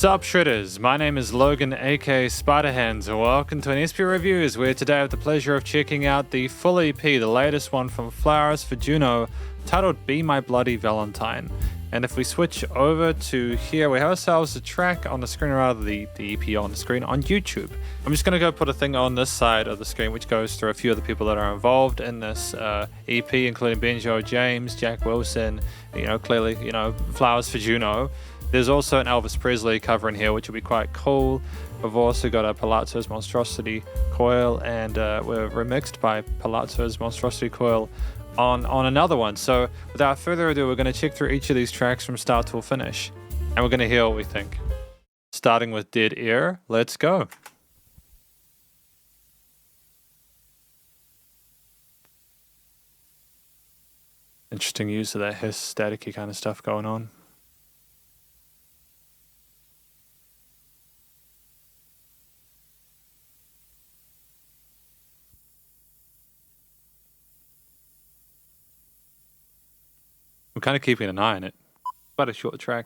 Sup Shredders, my name is Logan aka Spiderhands and welcome to an SP Reviews where today I have the pleasure of checking out the full EP, the latest one from Flowers For Juno, titled Be My Bloody Valentine. And if we switch over to here, we have ourselves a track on the screen, or rather the EP on the screen on YouTube. I'm just going to go put a thing on this side of the screen which goes through a few of the people that are involved in this EP, including Benjo James, Jack Wilson, clearly, Flowers For Juno. There's also an Elvis Presley cover in here, which will be quite cool. We've also got a Palazzo's Monstrosity Coil, and we're remixed by Palazzo's Monstrosity Coil on another one. So without further ado, we're going to check through each of these tracks from start to finish, and we're going to hear what we think. Starting with Dead Air, let's go. Interesting use of that hiss, staticky kind of stuff going on. I'm kind of keeping an eye on it. Quite a short track.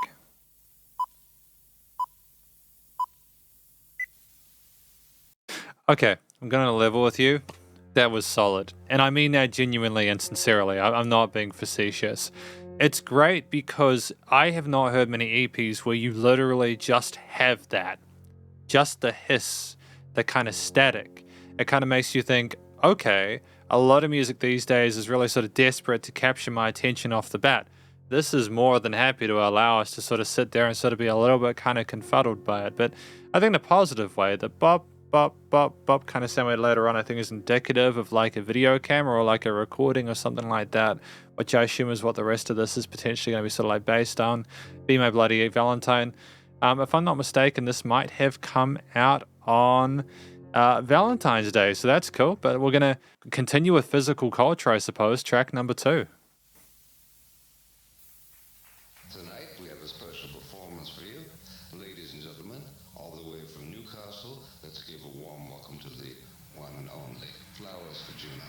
Okay, I'm going to level with you. That was solid. And I mean that genuinely and sincerely. I'm not being facetious. It's great because I have not heard many EPs where you literally just have that. Just the hiss, the kind of static. It kind of makes you think, okay, a lot of music these days is really sort of desperate to capture my attention off the bat. This is more than happy to allow us to sort of sit there and sort of be a little bit kind of confuddled by it. But I think in a positive way, the bop, bop, bop, bop kind of sound wave later on, I think is indicative of like a video camera or like a recording or something like that, which I assume is what the rest of this is potentially going to be sort of like based on. Be My Bloody Valentine. If I'm not mistaken, this might have come out on Valentine's Day, so that's cool. But we're going to continue with physical culture, I suppose. Track number 2. Tonight we have a special performance for you, ladies and gentlemen, all the way from Newcastle. Let's give a warm welcome to the one and only Flowers For Juno.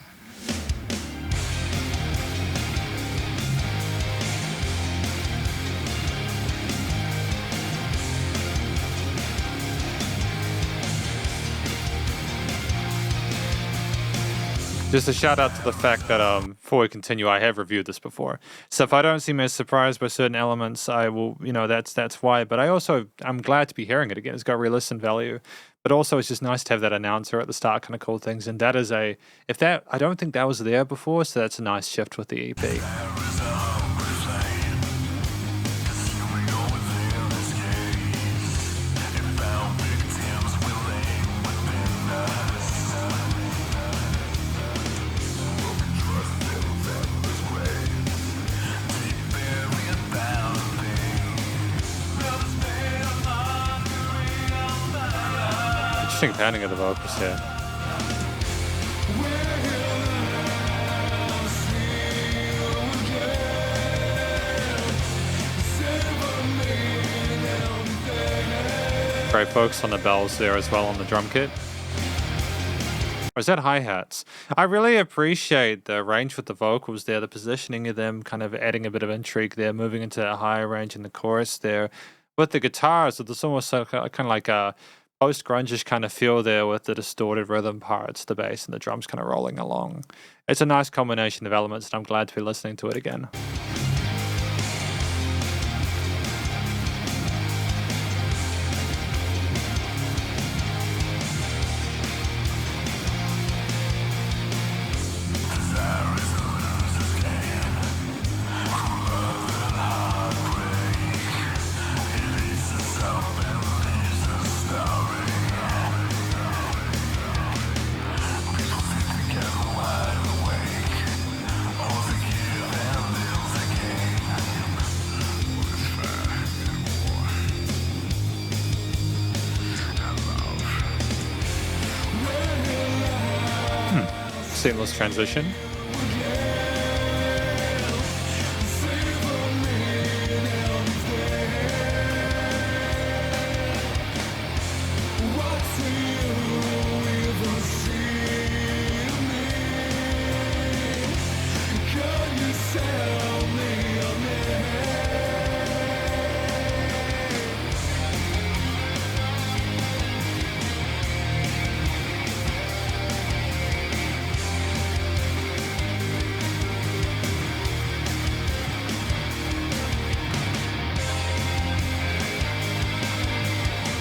Just a shout out to the fact that before we continue, I have reviewed this before. So if I don't seem as surprised by certain elements, I will, that's why. But I'm glad to be hearing it again. It's got re-listen value. But also it's just nice to have that announcer at the start kind of cool things. And that is I don't think that was there before, so that's a nice shift with the EP. Interesting pounding of the vocals here. Great focus on the bells there as well on the drum kit. Or is that hi-hats? I really appreciate the range with the vocals there, the positioning of them, kind of adding a bit of intrigue there, moving into a higher range in the chorus there. With the guitars, there's almost kind of like a post-grunge-ish kind of feel there with the distorted rhythm parts, the bass and the drums kind of rolling along. It's a nice combination of elements, and I'm glad to be listening to it again. Seamless transition.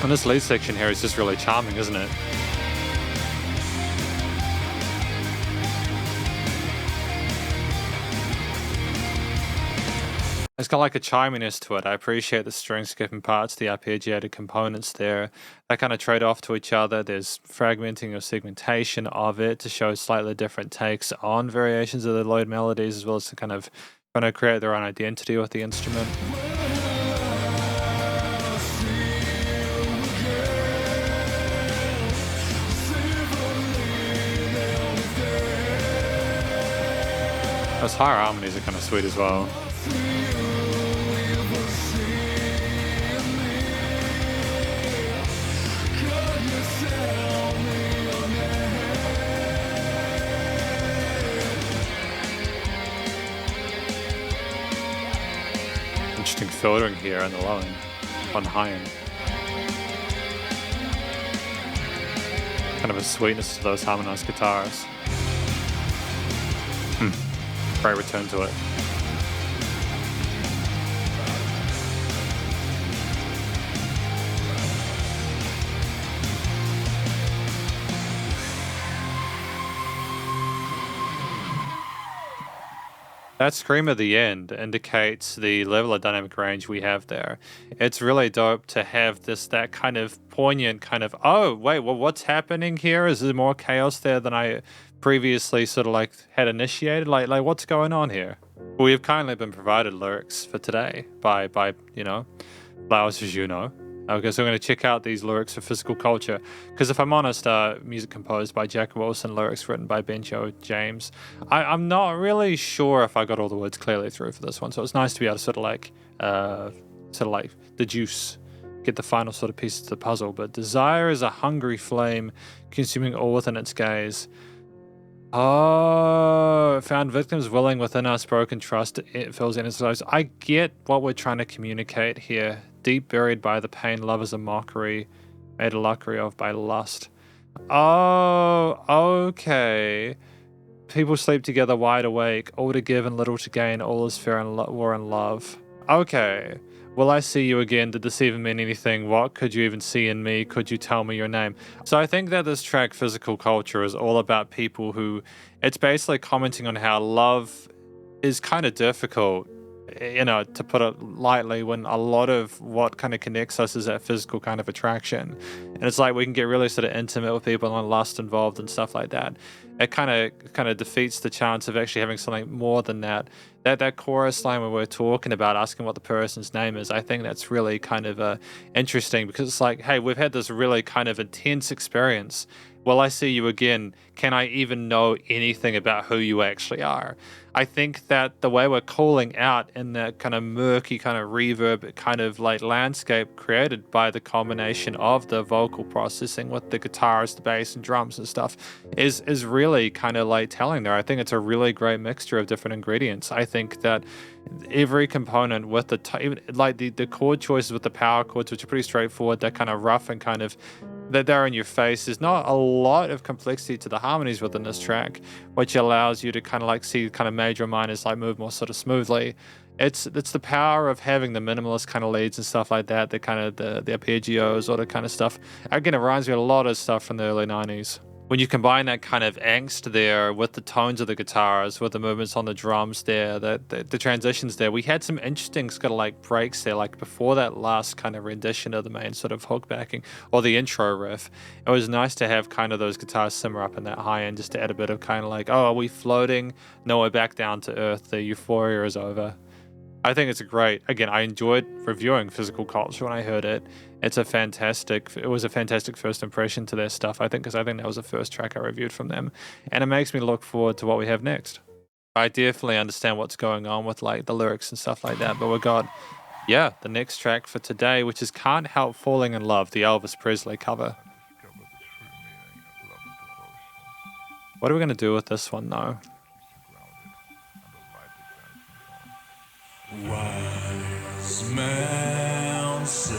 And this lead section here is just really charming, isn't it? It's got like a chiminess to it. I appreciate the string skipping parts, the arpeggiated components there. They kind of trade off to each other. There's fragmenting or segmentation of it to show slightly different takes on variations of the Lloyd melodies, as well as to kind of trying to create their own identity with the instrument. Those higher harmonies are kind of sweet as well. Interesting filtering here on the low end, on the high end. Kind of a sweetness to those harmonized guitars. Great return to it. That scream at the end indicates the level of dynamic range we have there. It's really dope to have that kind of poignant kind of, oh, wait, well, what's happening here? Is there more chaos there than I previously sort of like had initiated? Like what's going on here? We have kindly been provided lyrics for today by Flowers For Juno. Okay, so I'm going to check out these lyrics for Physical Culture, because if I'm honest, music composed by Jack Wilson, lyrics written by Benjo James. I'm not really sure if I got all the words clearly through for this one, so it's nice to be able to sort of like deduce, get the final sort of pieces of the puzzle. But desire is a hungry flame, consuming all within its gaze. Oh, found victims willing within us, broken trust, it fills in its lives. I get what we're trying to communicate here. Deep buried by the pain, love is a mockery, made a mockery of by lust. Oh, okay. People sleep together wide awake, all to give and little to gain, all is fair in war and love. Okay. Will I see you again? Did this even mean anything? What could you even see in me? Could you tell me your name? So I think that this track, Physical Culture, is all about people who, it's basically commenting on how love is kind of difficult, to put it lightly, when a lot of what kind of connects us is that physical kind of attraction. And it's like we can get really sort of intimate with people and lust involved and stuff like that. It kind of defeats the chance of actually having something more than that. That chorus line where we're talking about asking what the person's name is, I think that's really kind of interesting, because it's like, hey, we've had this really kind of intense experience. Will I see you again? Can I even know anything about who you actually are? I think that the way we're calling out in that kind of murky kind of reverb kind of like landscape created by the combination of the vocal processing with the guitars, the bass and drums and stuff is really kind of like telling there. I think it's a really great mixture of different ingredients. I think that every component with the chord choices with the power chords, which are pretty straightforward, they're kind of rough and kind of they're in your face. There's not a lot of complexity to the harmonies within this track, which allows you to kind of like see kind of major and minors like move more sort of smoothly. It's the power of having the minimalist kind of leads and stuff like that, the kind of the arpeggios, all that kind of stuff. Again, it reminds me of a lot of stuff from the early 90s. When you combine that kind of angst there with the tones of the guitars, with the movements on the drums there, the transitions there, we had some interesting sort of like breaks there, like before that last kind of rendition of the main sort of hook backing or the intro riff. It was nice to have kind of those guitars simmer up in that high end, just to add a bit of kind of like, oh, are we floating? No, we're back down to earth. The euphoria is over. I think it's great. Again, I enjoyed reviewing Physical Culture when I heard it. It was a fantastic first impression to their stuff, I think, because I think that was the first track I reviewed from them. And it makes me look forward to what we have next. I definitely understand what's going on with like the lyrics and stuff like that, but we got, the next track for today, which is Can't Help Falling in Love, the Elvis Presley cover. What are we going to do with this one, though? Wise men say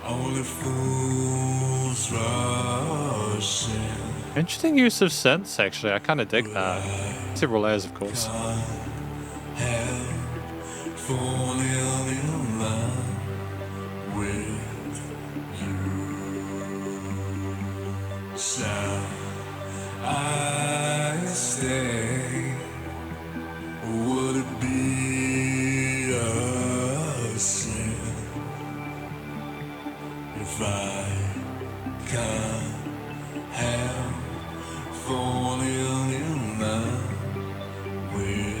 only fools rush in. Interesting use of synths, actually. I kind of dig that. Several layers, of course. Falling in love with if I can't help falling in love with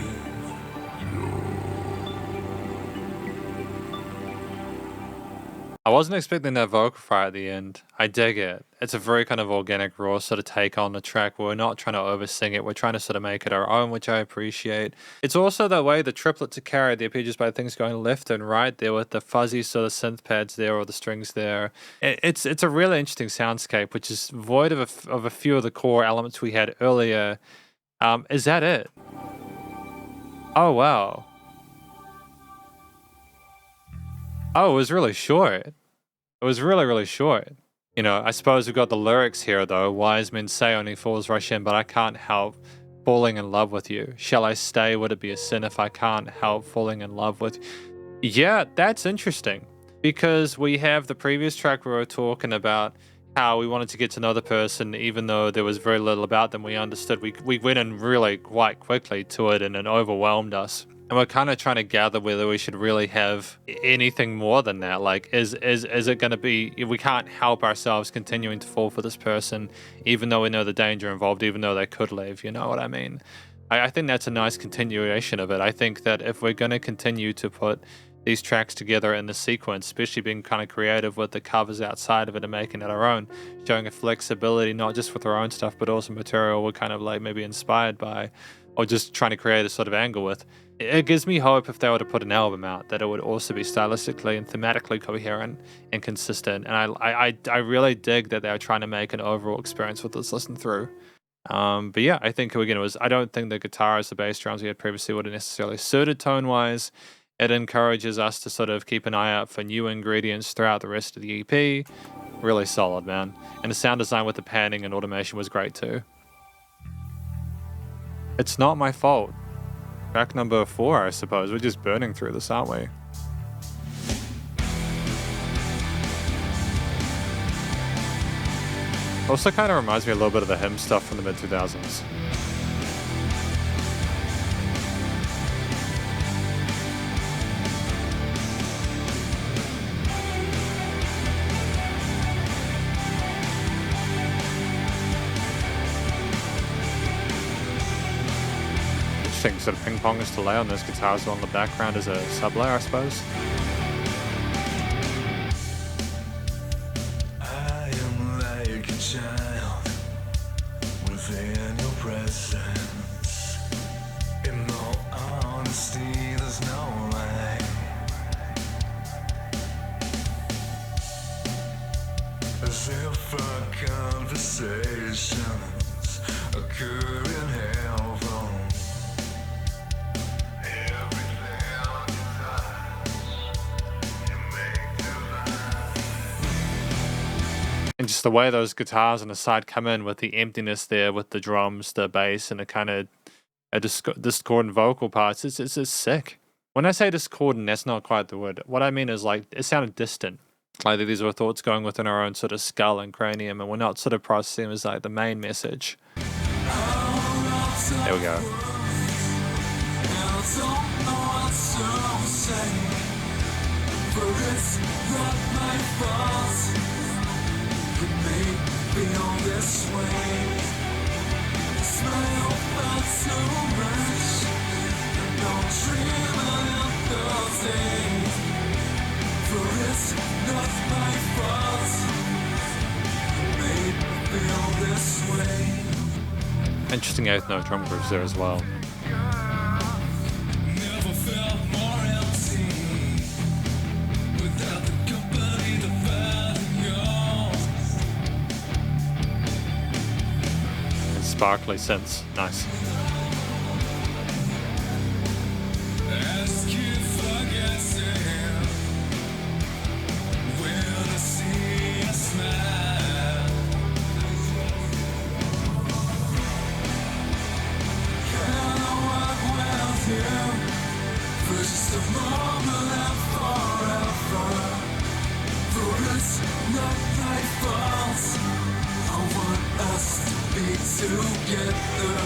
I wasn't expecting that vocal fry at the end. I dig it. It's a very kind of organic, raw sort of take on the track. We're not trying to oversing it. We're trying to sort of make it our own, which I appreciate. It's also the way the triplets are carried. The arpeggios by things going left and right there with the fuzzy sort of synth pads there or the strings there. It's a really interesting soundscape, which is void of a few of the core elements we had earlier. Is that it? Oh, wow. Oh, it was really short. It was really, really short. You know, I suppose we've got the lyrics here, though. Wise men say only fools rush in, but I can't help falling in love with you. Shall I stay? Would it be a sin if I can't help falling in love with you? Yeah, that's interesting. Because we have the previous track where we were talking about how we wanted to get to know the person, even though there was very little about them. We understood. We went in really quite quickly to it, and it overwhelmed us. And we're kind of trying to gather whether we should really have anything more than that. Like, is it going to be, we can't help ourselves continuing to fall for this person, even though we know the danger involved, even though they could leave, you know what I mean? I think that's a nice continuation of it. I think that if we're going to continue to put these tracks together in the sequence, especially being kind of creative with the covers outside of it and making it our own, showing a flexibility, not just with our own stuff, but also material we're kind of like maybe inspired by, or just trying to create a sort of angle with. It gives me hope if they were to put an album out that it would also be stylistically and thematically coherent and consistent. And I really dig that they are trying to make an overall experience with this listen through. But yeah, I think again I don't think the guitars, the bass drums we had previously would have necessarily suited tone wise. It encourages us to sort of keep an eye out for new ingredients throughout the rest of the EP. Really solid, man. And the sound design with the panning and automation was great too. It's not my fault. Track number 4, I suppose. We're just burning through this, aren't we? Also kind of reminds me a little bit of the hymn stuff from the mid-2000s. Sort of ping pongers to lay on those guitars on the background as a sub layer, I suppose. I am like a child within your presence. In all honesty, there's no lie. As if our conversations occur in heaven. And just the way those guitars on the side come in with the emptiness there, with the drums, the bass, and the kind of discordant vocal parts, it's sick. When I say discordant, that's not quite the word. What I mean is like, it sounded distant. Like these were thoughts going within our own sort of skull and cranium, and we're not sort of processing them as like the main message. There we go. Feel this way. Smile felt so much. Don't dream another day. For it's not my fault. Made me feel this way. Interesting 8th note drum grooves there as well. Never felt more empty without the company to find yours. Sparkly synths, nice. Ask if I guess it when I see a smile. Can I walk with you for just a moment and forever? For it's not my fault. I want us to be together.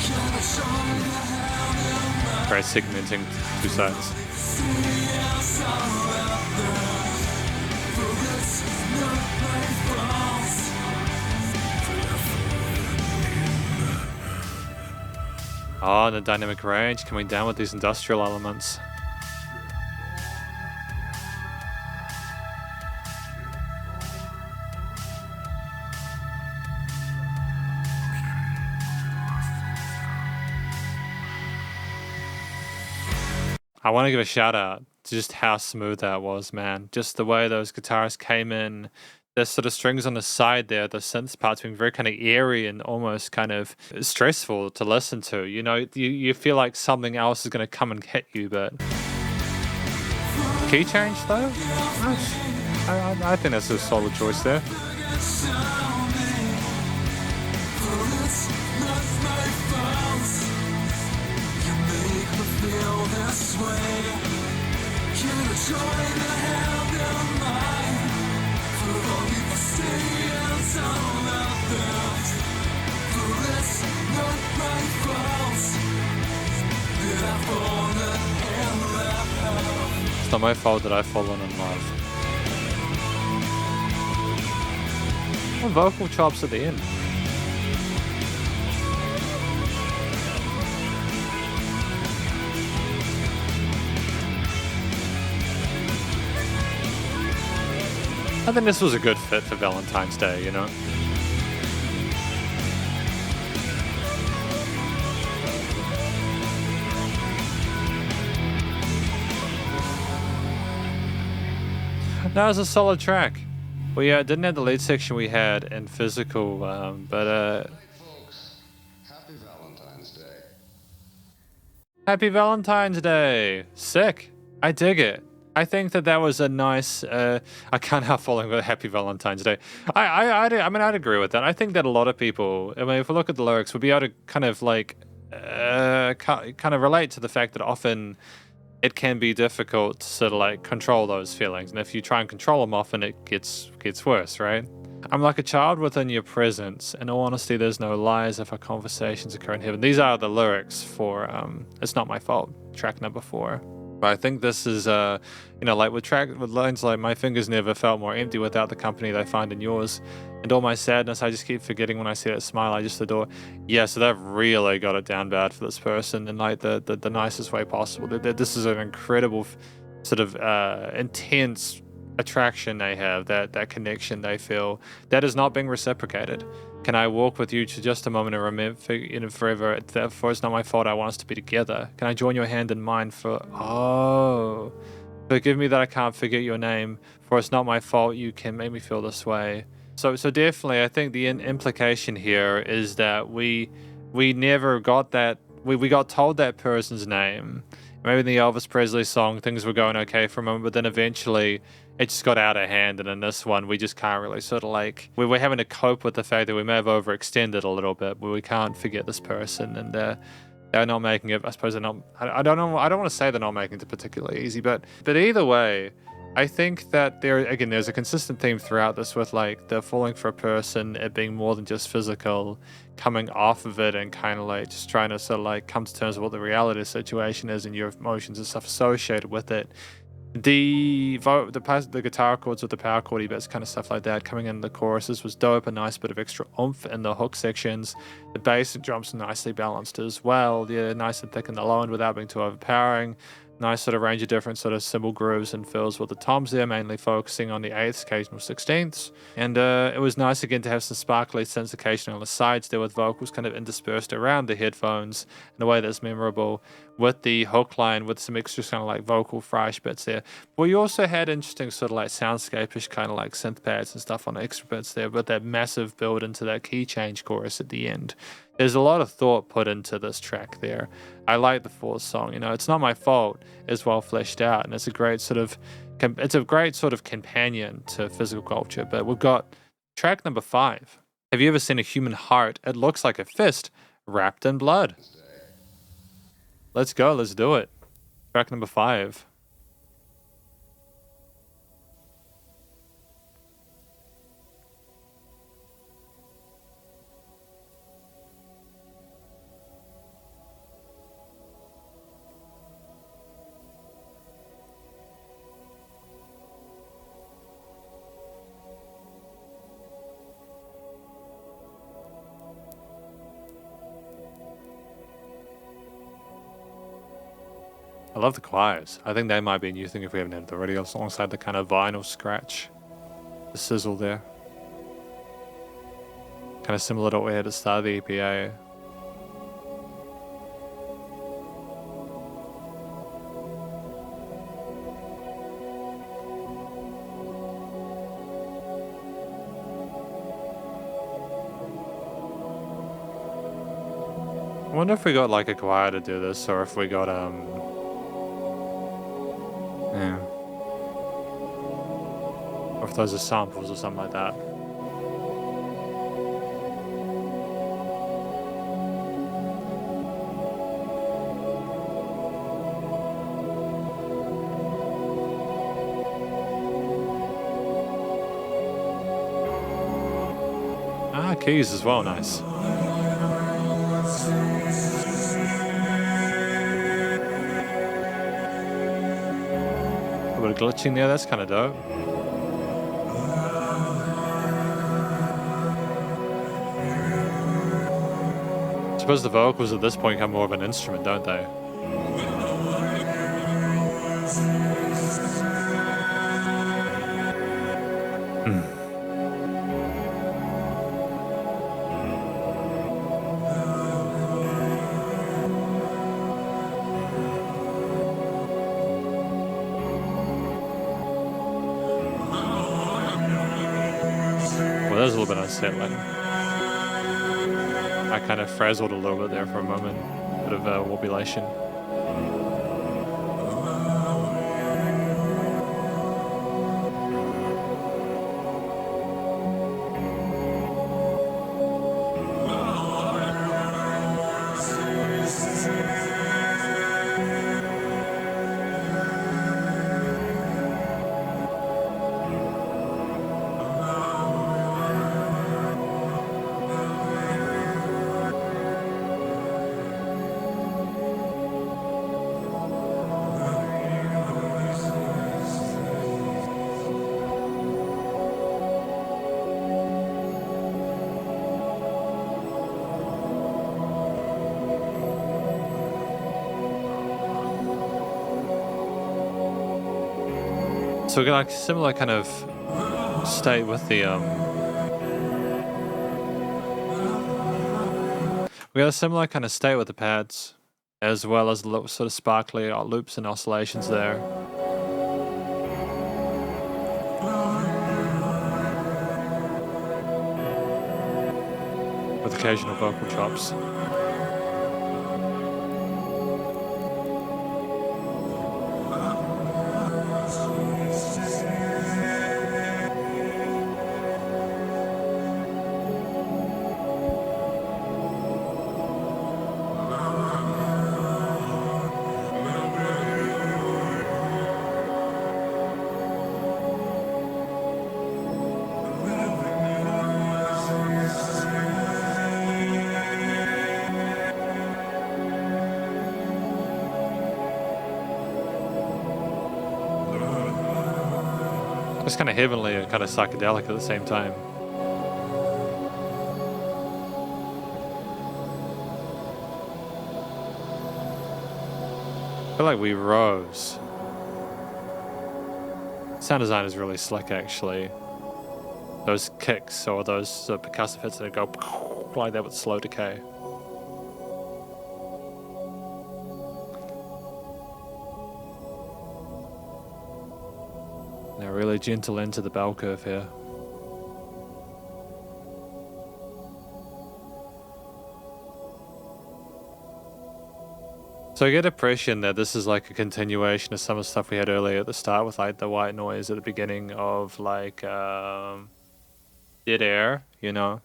Can I show you how to Very segmenting two sides. see us all out there? For it's Oh, the dynamic range coming down with these industrial elements. I want to give a shout out to just how smooth that was, man. Just the way those guitars came in. There's sort of strings on the side there, the synth parts being very kind of eerie and almost kind of stressful to listen to. You know, you feel like something else is going to come and hit you, but key change though? Nice. I think that's a solid choice there. It's not my fault that I've fallen in love. What vocal chops at the end? I think this was a good fit for Valentine's Day, you know? That was a solid track. We didn't have the lead section we had in physical, but Right, folks. Happy Valentine's Day. Happy Valentine's Day! Sick! I dig it. I think that was a nice. I can't help falling with Happy Valentine's Day. I mean, I'd agree with that. I think that a lot of people. I mean, if we look at the lyrics, we'll be able to kind of like, kind of relate to the fact that often it can be difficult to sort of like control those feelings, and if you try and control them, often it gets worse, right? I'm like a child within your presence. In all honesty, there's no lies if our conversations occur in heaven. These are the lyrics for It's Not My Fault, track number 4. But I think this is, like with lines like my fingers never felt more empty without the company they find in yours. And all my sadness, I just keep forgetting when I see that smile I just adore. Yeah, so they've really got it down bad for this person in like the nicest way possible. This is an incredible sort of intense attraction they have, that connection they feel that is not being reciprocated. Can I walk with you to just a moment and remember, forever? Therefore, it's not my fault. I want us to be together. Can I join your hand in mine forgive me that I can't forget your name, for it's not my fault. You can make me feel this way. So definitely, I think the implication here is that we never got that. We got told that person's name. Maybe in the Elvis Presley song, things were going okay for a moment, but then eventually it just got out of hand. And in this one, we just can't really sort of like, we're having to cope with the fact that we may have overextended a little bit, but we can't forget this person. And they're not making it, I suppose they're not, I don't know, I don't want to say they're not making it particularly easy, but either way, I think that there's a consistent theme throughout this with like the falling for a person, it being more than just physical, coming off of it and kind of like just trying to sort of like come to terms with what the reality of the situation is and your emotions and stuff associated with it. The guitar chords with the power chordy bits, kind of stuff like that, coming in the choruses was dope. A nice bit of extra oomph in the hook sections. The bass and drums nicely balanced as well. Yeah, nice and thick in the low end without being too overpowering. Nice sort of range of different sort of cymbal grooves and fills with the toms there, mainly focusing on the 8ths, occasional 16ths. And it was nice again to have some sparkly synths occasionally on the sides there with vocals kind of interspersed around the headphones in a way that's memorable, with the hook line with some extra kind of like vocal fresh bits there. But you also had interesting sort of like soundscape-ish kind of like synth pads and stuff on the extra bits there, with that massive build into that key change chorus at the end. There's a lot of thought put into this track there. I like the 4th song. It's Not My Fault is well fleshed out, and it's a great sort of companion to physical culture. But we've got track number 5. Have you ever seen a human heart? It looks like a fist wrapped in blood. Let's go. Let's do it. Track number 5. I love the choirs. I think they might be a new thing if we haven't had it already, alongside the kind of vinyl scratch. The sizzle there. Kind of similar to what we had at the start of the EPA. I wonder if we got like a choir to do this, or if we got yeah, or if those are samples or something like that. Ah, keys as well, nice. A bit of glitching there, that's kind of dope. I suppose the vocals at this point become more of an instrument, don't they? Well, that was a little bit unsettling. I kind of frazzled a little bit there for a moment. Bit of wobulation. So we got like a similar kind of state with the we got a similar kind of state with the pads, as well as the little sort of sparkly loops and oscillations there. With occasional vocal chops. It's kind of heavenly and kind of psychedelic at the same time. I feel like we rose. Sound design is really slick, actually. Those kicks or those percussive hits that go like that with slow decay. Now really gentle into the bell curve here. So I get the impression that this is like a continuation of some of the stuff we had earlier at the start with like the white noise at the beginning of like Dead Air, you know.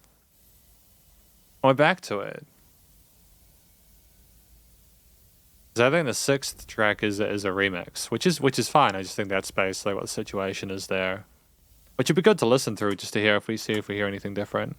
We're back to it. 'Cause I think the sixth track is a remix, which is fine. I just think that's basically what the situation is there. Which would be good to listen through just to hear if we hear anything different.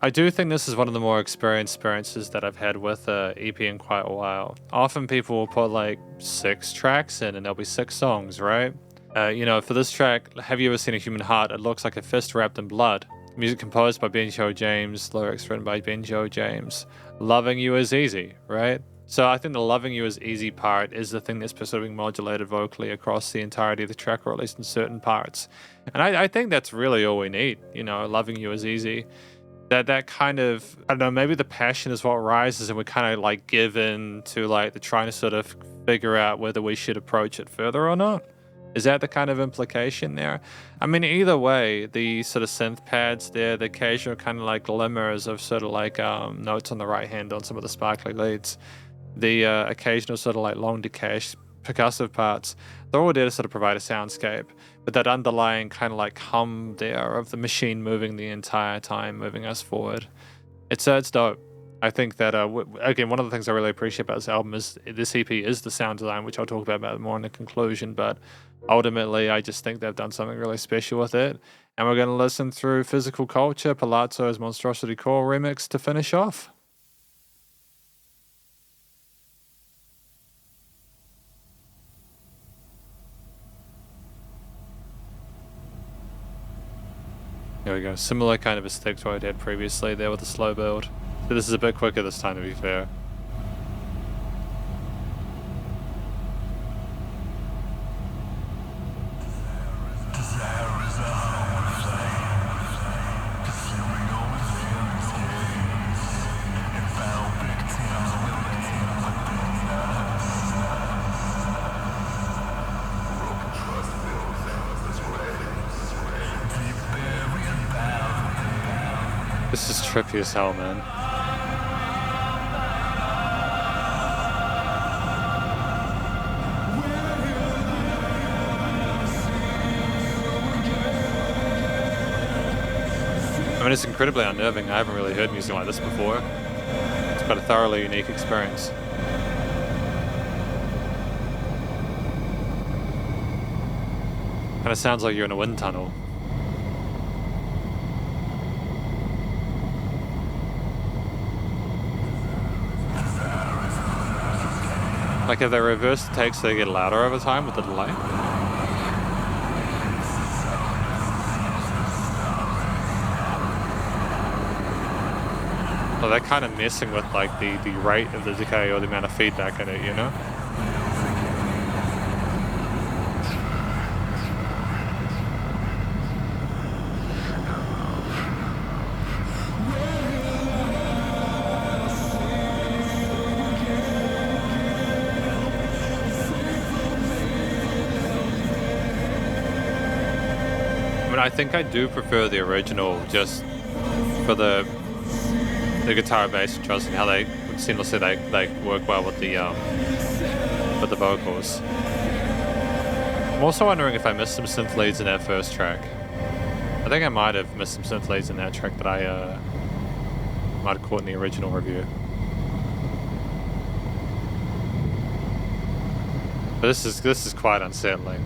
I do think this is one of the more experiences that I've had with EP in quite a while. Often people will put like 6 tracks in and there'll be 6 songs, right? You know, for this track, have you ever seen a human heart? It looks like a fist wrapped in blood. Music composed by Benjo James, lyrics written by Benjo James. Loving You Is Easy, right? So I think the Loving You Is Easy part is the thing that's sort of being modulated vocally across the entirety of the track, or at least in certain parts. And I think that's really all we need, you know, Loving You Is Easy. That kind of, I don't know, maybe the passion is what rises and we kind of like give in to like the trying to sort of figure out whether we should approach it further or not. Is that the kind of implication there? I mean, either way, the sort of synth pads there, the occasional kind of like glimmers of sort of like notes on the right hand on some of the sparkly leads, the occasional sort of like long decay percussive parts, they're all there to sort of provide a soundscape. But that underlying kind of like hum there of the machine moving the entire time, moving us forward, it's dope. I think that, again, one of the things I really appreciate about this album is this EP is the sound design, which I'll talk about more in the conclusion, but ultimately I just think they've done something really special with it. And we're going to listen through Physical Culture, Palazzo's Monstrosity Coil remix to finish off. There we go. Similar kind of aesthetic to what I did previously there with the slow build. But this is a bit quicker this time, to be fair. This is trippy as hell, man. I mean, it's incredibly unnerving. I haven't really heard music like this before. It's quite a thoroughly unique experience. Kind of sounds like you're in a wind tunnel. Like if they reverse the takes, they get louder over time with the delay. Well, they're kind of messing with like the rate of the decay or the amount of feedback in it, you know? I think I do prefer the original just for the guitar, bass, and drums and how they seamlessly they work well with the vocals. I'm also wondering if I missed some synth leads in that first track. I think I might have missed some synth leads in that track that I might have caught in the original review. But this is quite unsettling.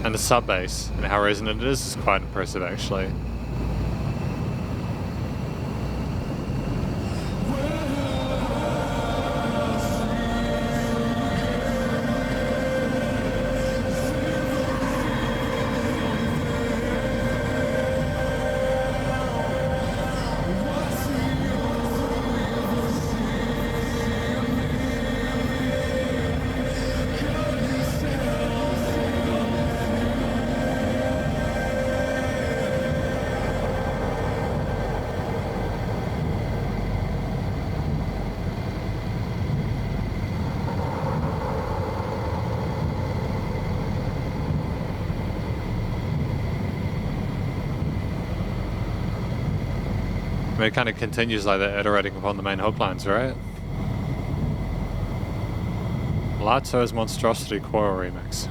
And the sub bass and how resonant it is quite impressive, actually. It kind of continues like that, iterating upon the main hook lines, right? Palazzo's Monstrosity Coil remix.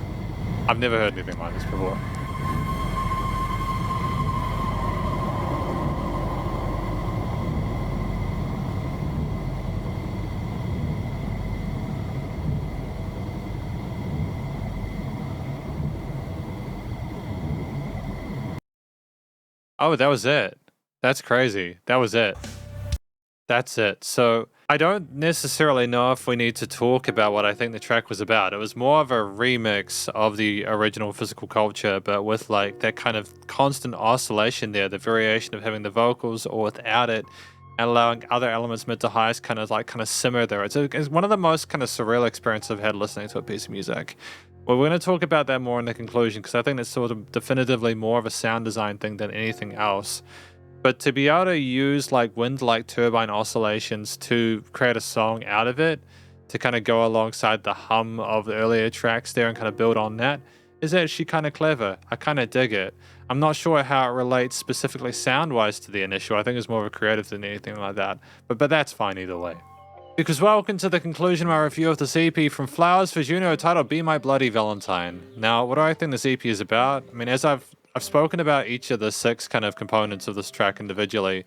I've never heard anything like this before. Oh, that was it. That's crazy. That was it. That's it. So I don't necessarily know if we need to talk about what I think the track was about. It was more of a remix of the original Physical Culture, but with like that kind of constant oscillation there, the variation of having the vocals or without it, and allowing other elements mid to highs kind of simmer there. It's one of the most kind of surreal experiences I've had listening to a piece of music. Well, we're going to talk about that more in the conclusion because I think it's sort of definitively more of a sound design thing than anything else. But to be able to use like wind-like turbine oscillations to create a song out of it, to kind of go alongside the hum of the earlier tracks there and kind of build on that, is actually kind of clever. I kind of dig it. I'm not sure how it relates specifically sound-wise to the initial. I think it's more of a creative than anything like that. But that's fine either way. Because welcome to the conclusion of my review of this EP from Flowers For Juno titled Be My Bloody Valentine. Now, what do I think this EP is about? I mean, as I've spoken about each of the 6 kind of components of this track individually.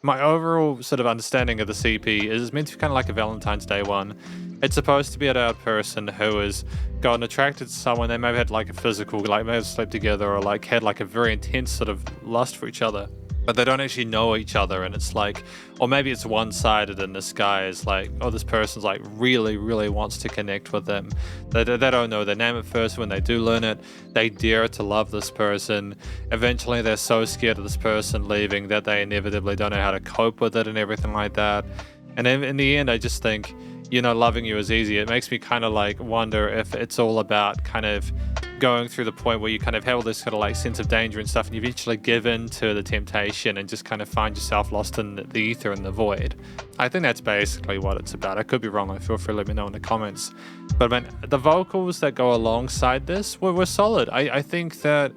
My overall sort of understanding of the CP is it's meant to be kind of like a Valentine's Day one. It's supposed to be about a person who has gotten attracted to someone. They may have had like a physical, like may have slept together or like had like a very intense sort of lust for each other. But they don't actually know each other, and it's like, or maybe it's one-sided, and this guy is like, oh, this person's like really, really wants to connect with them. They don't know their name at first. When they do learn it, they dare to love this person. Eventually, they're so scared of this person leaving that they inevitably don't know how to cope with it and everything like that. And in the end, I just think, loving you is easy. It makes me kind of like wonder if it's all about kind of going through the point where you kind of have all this kind of like sense of danger and stuff, and you eventually give in to the temptation and just kind of find yourself lost in the ether and the void. I think that's basically what it's about. I could be wrong. Feel free to let me know in the comments. But I mean, the vocals that go alongside this were solid. I think that,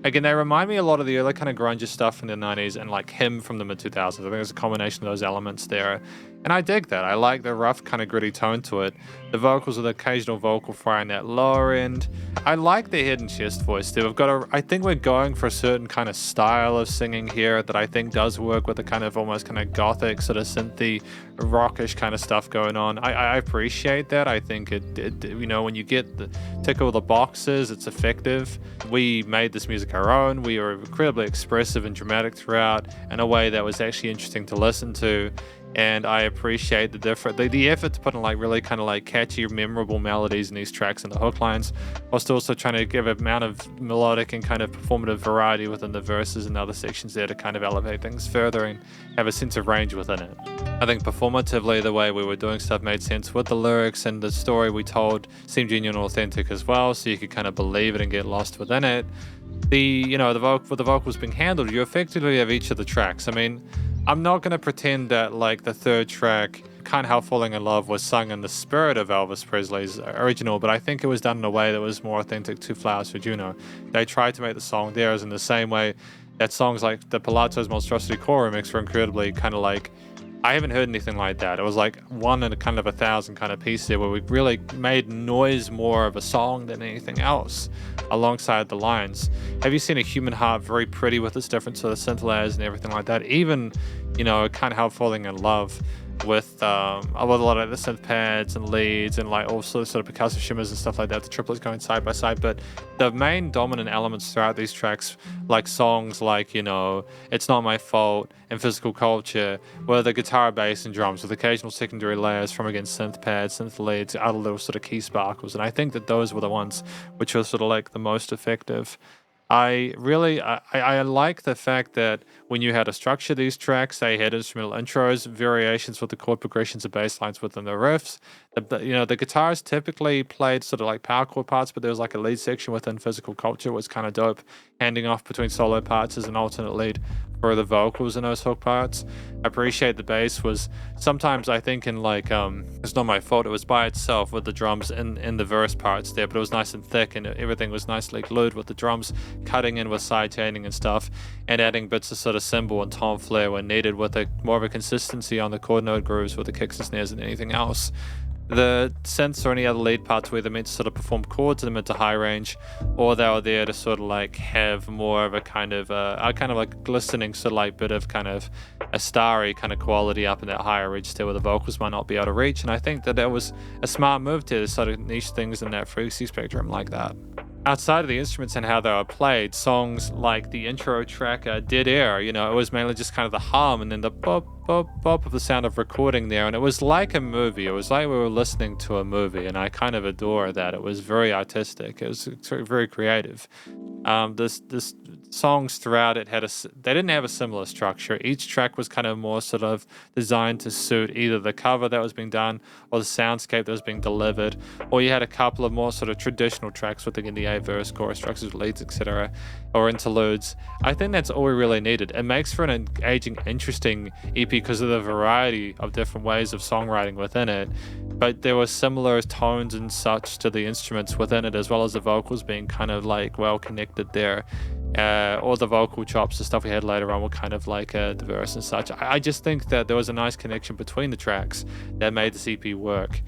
again, they remind me a lot of the early kind of grunge stuff in the 90s and like Him from the mid-2000s. I think there's a combination of those elements there. And I dig that. I like the rough kind of gritty tone to it. The vocals with the occasional vocal fry in that lower end. I like the head and chest voice there. I think we're going for a certain kind of style of singing here that I think does work with the kind of almost kind of gothic sort of synthy rockish kind of stuff going on. I appreciate that. I think it when you get the tick all the boxes, it's effective. We made this music our own. We were incredibly expressive and dramatic throughout in a way that was actually interesting to listen to. And I appreciate the effort to put in like really kind of like catchy, memorable melodies in these tracks and the hook lines, whilst also trying to give an amount of melodic and kind of performative variety within the verses and other sections there to kind of elevate things further and have a sense of range within it. I think performatively, the way we were doing stuff made sense with the lyrics, and the story we told seemed genuine and authentic as well, so you could kind of believe it and get lost within it. With the vocals being handled, you effectively have each of the tracks. I mean, I'm not going to pretend that like the third track, Can't Help Falling in Love, was sung in the spirit of Elvis Presley's original, but I think it was done in a way that was more authentic to Flowers For Juno. They tried to make the song theirs in the same way that songs like the Palazzo's Monstrosity core remix were incredibly kind of like, I haven't heard anything like that. It was like one in a kind of 1,000 kind of piece there where we really made noise more of a song than anything else alongside the lines. Have you seen A Human Heart very pretty with its different sort of synth layers and everything like that? Even, Can't Help Falling in Love with a lot of the synth pads and leads and like all sorts of percussive shimmers and stuff like that, the triplets going side by side. But the main dominant elements throughout these tracks, like songs like It's Not My Fault and Physical Culture, were the guitar, bass and drums with occasional secondary layers from, again, synth pads, synth leads, other little sort of key sparkles. And I think that those were the ones which were sort of like the most effective. I like the fact that when you had to structure these tracks, they had instrumental intros, variations with the chord progressions and bass lines within the riffs. The guitars typically played sort of like power chord parts, but there was like a lead section within Physical Culture, was kind of dope, handing off between solo parts as an alternate lead for the vocals in those hook parts. I appreciate the bass was sometimes, I think, in like It's Not My Fault, it was by itself with the drums in the verse parts there, but it was nice and thick and everything was nicely glued with the drums cutting in with side chaining and stuff, and adding bits of sort of cymbal and tom flair when needed, with more of a consistency on the chord note grooves with the kicks and snares than anything else. The synths or any other lead parts were either meant to sort of perform chords in the mid to high range, or they were there to sort of like have more of a kind of like glistening sort of like bit of kind of a starry kind of quality up in that higher register where the vocals might not be able to reach. And I think that was a smart move to sort of niche things in that frequency spectrum like that. outside of the instruments and how they were played, songs like the intro track Dead Air, it was mainly just kind of the hum and then the bop, bop, bop of the sound of recording there. And it was like a movie. It was like we were listening to a movie. And I kind of adore that. It was very artistic. It was very creative. This songs throughout it they didn't have a similar structure. Each track was kind of more sort of designed to suit either the cover that was being done or the soundscape that was being delivered, or you had a couple of more sort of traditional tracks with again the A verse, chorus structures, leads, etc., or interludes. I think that's all we really needed. It makes for an engaging, interesting EP because of the variety of different ways of songwriting within it, but there were similar tones and such to the instruments within it, as well as the vocals being kind of like well connected there. All the vocal chops, the stuff we had later on, were kind of like the verse and such. I just think that there was a nice connection between the tracks that made this EP work.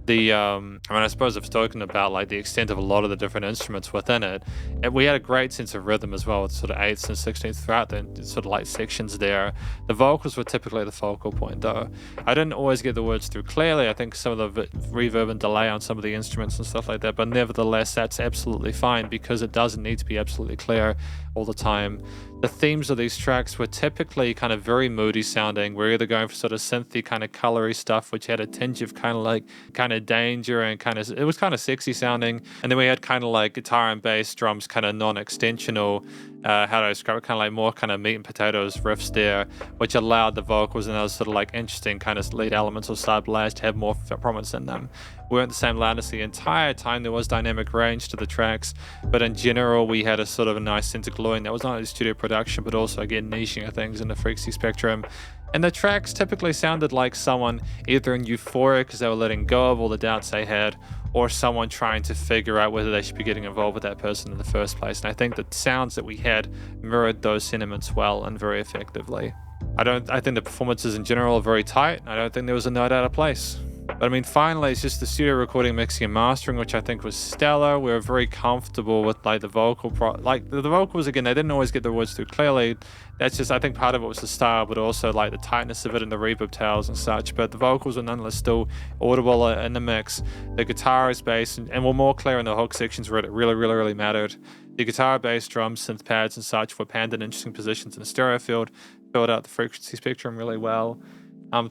I suppose I've spoken about like the extent of a lot of the different instruments within it, and we had a great sense of rhythm as well with sort of 8ths and 16ths throughout the sort of like sections there. The vocals were typically the focal point though. I didn't always get the words through clearly. I think some of the reverb and delay on some of the instruments and stuff like that, but nevertheless that's absolutely fine because it doesn't need to be absolutely clear all the time. The themes of these tracks were typically kind of very moody sounding. We're either going for sort of synthy kind of colory stuff, which had a tinge of kind of danger and it was kind of sexy sounding. And then we had kind of like guitar and bass drums, kind of non-extensional, how do I describe it, kind of like more kind of meat and potatoes riffs there, which allowed the vocals and those sort of like interesting kind of lead elements or side blasts to have more prominence in them. We weren't the same loudness the entire time. There was dynamic range to the tracks, but in general we had a sort of a nice sense of glowing that was not only studio production but also again niching of things in the frequency spectrum. And the tracks typically sounded like someone either in euphoria because they were letting go of all the doubts they had, or someone trying to figure out whether they should be getting involved with that person in the first place. And I think the sounds that we had mirrored those sentiments well and very effectively. I think the performances in general are very tight. I don't think there was a note out of place. But I mean, finally, it's just the studio recording, mixing, and mastering, which I think was stellar. We were very comfortable with like the vocal, the vocals again. They didn't always get the words through clearly. That's just, I think, part of it was the style, but also like the tightness of it and the reverb tails and such. But the vocals were nonetheless still audible in the mix. The guitar is bass and were more clear in the hook sections where it really mattered. The guitar, bass, drums, synth pads, and such were panned in interesting positions in the stereo field, filled out the frequency spectrum really well.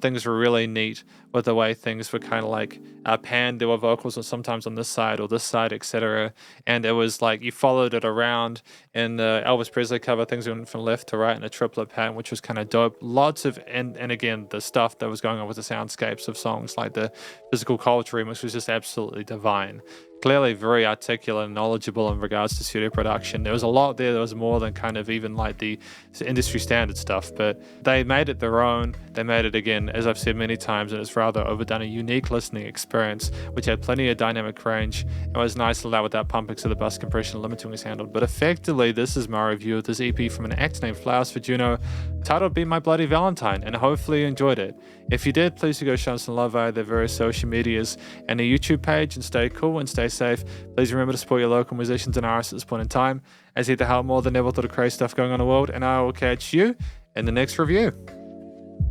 Things were really neat with the way things were kind of like panned. There were vocals sometimes on this side or this side, etc. And it was like you followed it around. In the Elvis Presley cover, things went from left to right in a triplet pattern, which was kind of dope. Lots of, and again, the stuff that was going on with the soundscapes of songs like the Physical Culture remix was just absolutely divine. Clearly very articulate and knowledgeable in regards to studio production. There was a lot there. There was more than kind of even like the industry standard stuff, but they made it their own. They made it, again, as I've said many times, and it's rather overdone, a unique listening experience, which had plenty of dynamic range. It was nice to allow without pumping so the bus compression limiting was handled. But effectively, this is my review of this EP from an act named Flowers For Juno, titled Be My Bloody Valentine, and hopefully you enjoyed it. If you did, please do go show them some love via their various social medias and their YouTube page, and stay cool and stay safe. Please remember to support your local musicians and artists at this point in time, as they help more than ever with all the crazy stuff going on in the world, and I will catch you in the next review.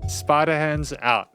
Spiderhands out.